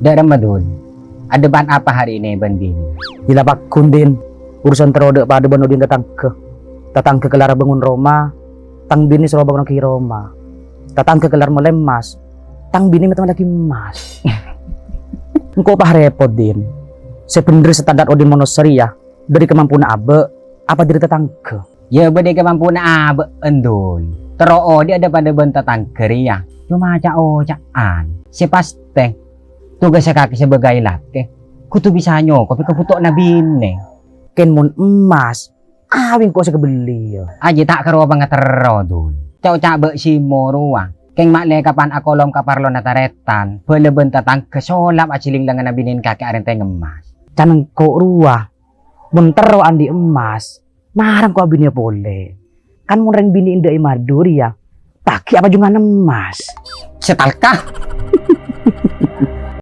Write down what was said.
Darah madul. Ada bahan apa hari ini Ban Bini? Gila bakun din. Urusan terode pada banudin tatang ke kelar bangun Roma. Tang bini suruh bangun ke Roma. Tatang ke kelar melemas. Tang bini metang lagi emas. Engkau apa repot din? Sebenarnya standar odin monoseria dari kemampuan abe apa diri tatang ke? Ya bade kemampuan abe endul. Teroo dia ada pada bentar tangkeri ya. Cuma caan. Sepaste. Tugas kaki sebagai laki. Kutu bisa nyokop keputok nabi ini. Ken mun emas. Awing kok sekebeli ya. Aja tak karo banget terodul. Cak be si moruang. Keng makle kapan akolom kaparlo nataretan. Bele bentar tang kesolap aciling dengan nabinin kaki arente ngemas. Caneng kok ruah. Bentar ro andi emas. Marang kok bini boleh. Kan mun ren bini indah imaduri ya. Taki apa juga emas. Setalkah?